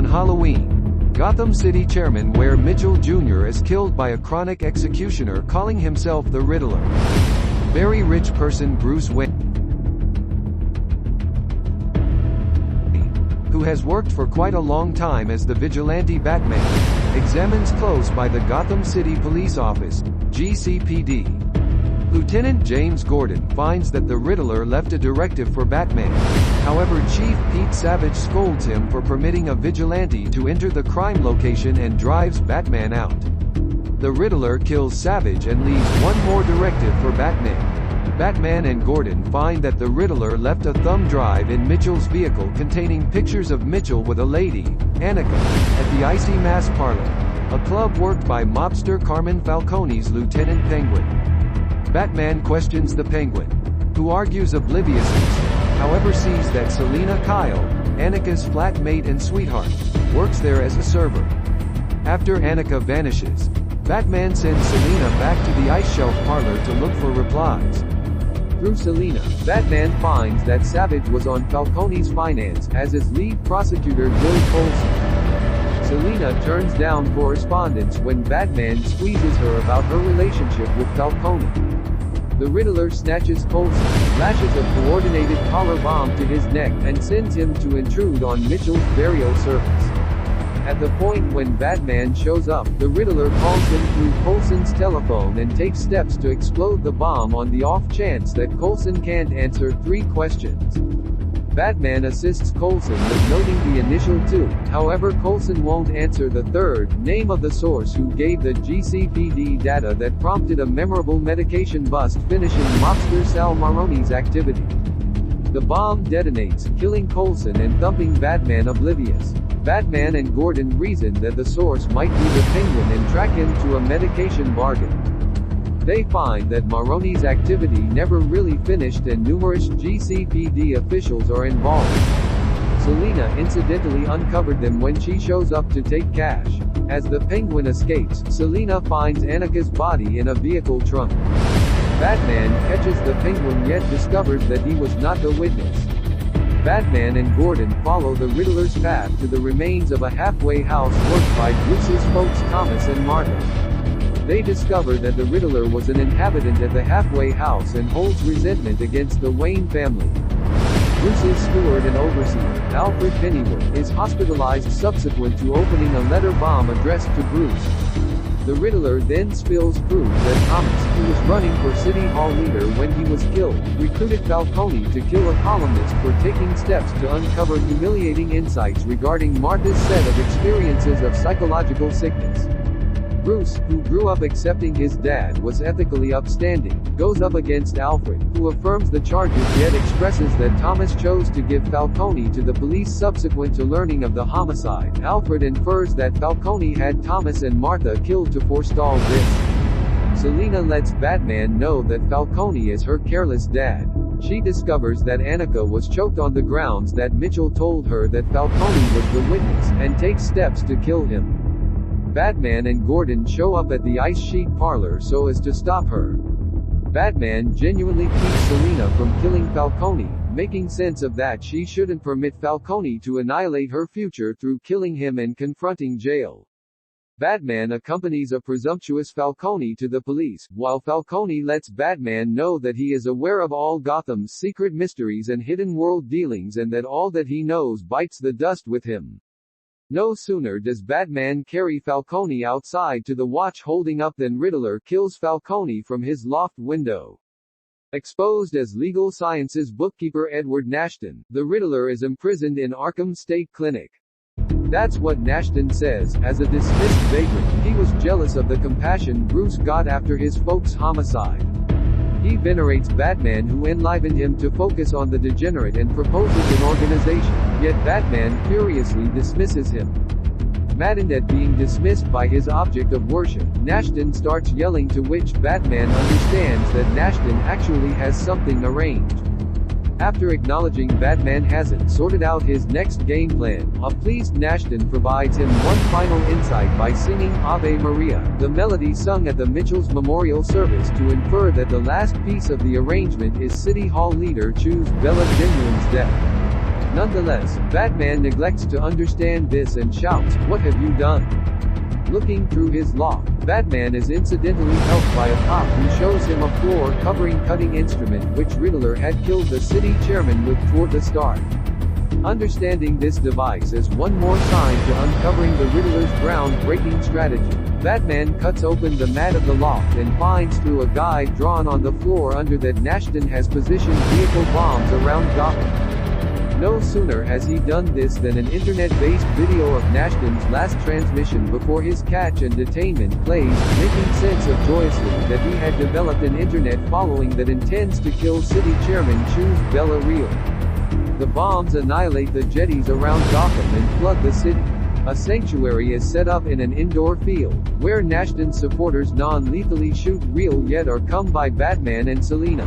Halloween, Gotham City Chairman Ware Mitchell Jr. is killed by a chronic executioner calling himself the Riddler. Very rich person Bruce Wayne, who has worked for quite a long time as the vigilante Batman, examines close by the Gotham City Police Office, GCPD. Lieutenant James Gordon finds that the Riddler left a directive for Batman. However, Chief Pete Savage scolds him for permitting a vigilante to enter the crime location and drives Batman out. The Riddler kills Savage and leaves one more directive for Batman. Batman and Gordon find that the Riddler left a thumb drive in Mitchell's vehicle containing pictures of Mitchell with a lady, Annika, at the Icy Mask Parlor, a club worked by mobster Carmine Falcone's Lieutenant Penguin. Batman questions the Penguin, who argues obliviousness, however sees that Selina Kyle, Annika's flatmate and sweetheart, works there as a server. After Annika vanishes, Batman sends Selina back to the ice shelf parlor to look for replies. Through Selina, Batman finds that Savage was on Falcone's finance as his lead prosecutor Bill Coulson. Selina turns down correspondence when Batman squeezes her about her relationship with Falcone. The Riddler snatches Coulson, lashes a coordinated collar bomb to his neck and sends him to intrude on Mitchell's burial service. At the point when Batman shows up, the Riddler calls him through Coulson's telephone and takes steps to explode the bomb on the off chance that Coulson can't answer 3 questions. Batman assists Coulson with noting the initial 2, however Coulson won't answer the 3rd, name of the source who gave the GCPD data that prompted a memorable medication bust finishing mobster Sal Maroni's activity. The bomb detonates, killing Coulson and thumping Batman oblivious. Batman and Gordon reason that the source might be the Penguin and track him to a medication bargain. They find that Maroni's activity never really finished and numerous GCPD officials are involved. Selina incidentally uncovered them when she shows up to take cash. As the Penguin escapes, Selina finds Annika's body in a vehicle trunk. Batman catches the Penguin yet discovers that he was not the witness. Batman and Gordon follow the Riddler's path to the remains of a halfway house worked by Bruce's folks Thomas and Martha. They discover that the Riddler was an inhabitant at the halfway house and holds resentment against the Wayne family. Bruce's steward and overseer, Alfred Pennyworth, is hospitalized subsequent to opening a letter bomb addressed to Bruce. The Riddler then spills proof that Thomas, who was running for City Hall leader when he was killed, recruited Falcone to kill a columnist for taking steps to uncover humiliating insights regarding Martha's set of experiences of psychological sickness. Bruce, who grew up accepting his dad was ethically upstanding, goes up against Alfred, who affirms the charges yet expresses that Thomas chose to give Falcone to the police subsequent to learning of the homicide. Alfred infers that Falcone had Thomas and Martha killed to forestall this. Selina lets Batman know that Falcone is her careless dad. She discovers that Annika was choked on the grounds that Mitchell told her that Falcone was the witness, and takes steps to kill him. Batman and Gordon show up at the ice sheet parlor so as to stop her. Batman genuinely keeps Selina from killing Falcone, making sense of that she shouldn't permit Falcone to annihilate her future through killing him and confronting jail. Batman accompanies a presumptuous Falcone to the police, while Falcone lets Batman know that he is aware of all Gotham's secret mysteries and hidden world dealings and that all that he knows bites the dust with him. No sooner does Batman carry Falcone outside to the watch holding up than Riddler kills Falcone from his loft window. Exposed as legal sciences bookkeeper Edward Nashton, the Riddler is imprisoned in Arkham State Clinic. That's what Nashton says. As a dismissed vagrant, he was jealous of the compassion Bruce got after his folks' homicide. He venerates Batman, who enlivened him to focus on the degenerate and proposes an organization, yet Batman furiously dismisses him. Maddened at being dismissed by his object of worship, Nashton starts yelling, to which Batman understands that Nashton actually has something arranged. After acknowledging Batman hasn't sorted out his next game plan, a pleased Nashton provides him one final insight by singing Ave Maria, the melody sung at the Mitchell's memorial service, to infer that the last piece of the arrangement is City Hall leader Choose Bella Genuine's death. Nonetheless, Batman neglects to understand this and shouts, "What have you done?" Looking through his lock, Batman is incidentally helped by a cop who shows him a floor-covering cutting instrument which Riddler had killed the city chairman with toward the start. Understanding this device as one more sign to uncovering the Riddler's groundbreaking strategy, Batman cuts open the mat of the loft and finds through a guide drawn on the floor under that Nashton has positioned vehicle bombs around Gotham. No sooner has he done this than an internet-based video of Nashton's last transmission before his catch and detainment plays, making sense of joyously that he had developed an internet following that intends to kill city chairman Choose Bella Real. The bombs annihilate the jetties around Gotham and flood the city. A sanctuary is set up in an indoor field, where Nashton's supporters non-lethally shoot Real yet are come by Batman and Selina.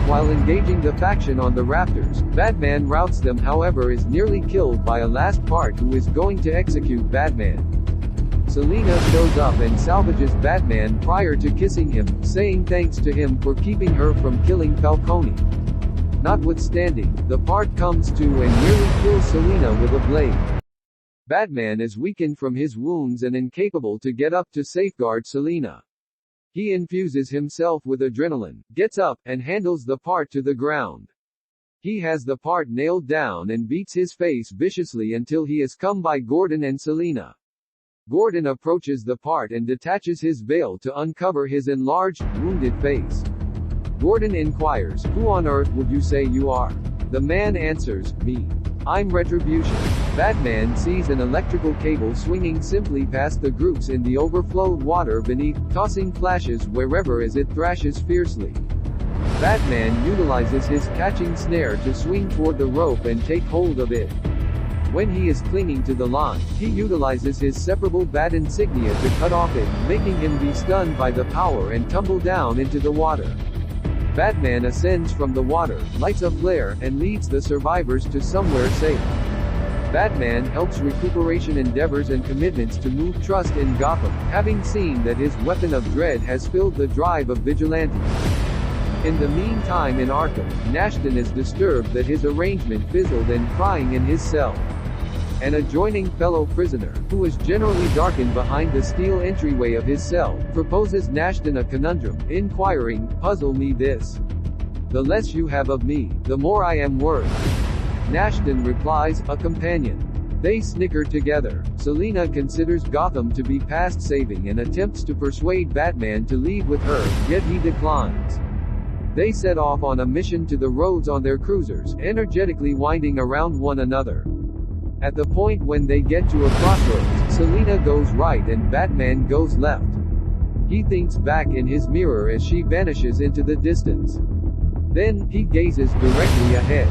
While engaging the faction on the rafters, Batman routs them however is nearly killed by a last part who is going to execute Batman. Selina shows up and salvages Batman prior to kissing him, saying thanks to him for keeping her from killing Falcone. Notwithstanding, the part comes to and nearly kills Selina with a blade. Batman is weakened from his wounds and incapable to get up to safeguard Selina. He infuses himself with adrenaline, gets up, and handles the part to the ground. He has the part nailed down and beats his face viciously until he is come by Gordon and Selina. Gordon approaches the part and detaches his veil to uncover his enlarged, wounded face. Gordon inquires, "Who on earth would you say you are?" The man answers, "Me. I'm Retribution." Batman sees an electrical cable swinging simply past the groups in the overflowed water beneath, tossing flashes wherever as it thrashes fiercely. Batman utilizes his catching snare to swing toward the rope and take hold of it. When he is clinging to the line, he utilizes his separable bat insignia to cut off it, making him be stunned by the power and tumble down into the water. Batman ascends from the water, lights a flare, and leads the survivors to somewhere safe. Batman helps recuperation endeavors and commitments to move trust in Gotham, having seen that his weapon of dread has filled the drive of vigilantes. In the meantime in Arkham, Nashton is disturbed that his arrangement fizzled and crying in his cell. An adjoining fellow prisoner, who is generally darkened behind the steel entryway of his cell, proposes Nashton a conundrum, inquiring, "Puzzle me this. The less you have of me, the more I am worth." Nashton replies, "A companion." They snicker together. Selina considers Gotham to be past saving and attempts to persuade Batman to leave with her, yet he declines. They set off on a mission to the roads on their cruisers, energetically winding around one another. At the point when they get to a crossroads, Selina goes right and Batman goes left. He thinks back in his mirror as she vanishes into the distance. Then, he gazes directly ahead.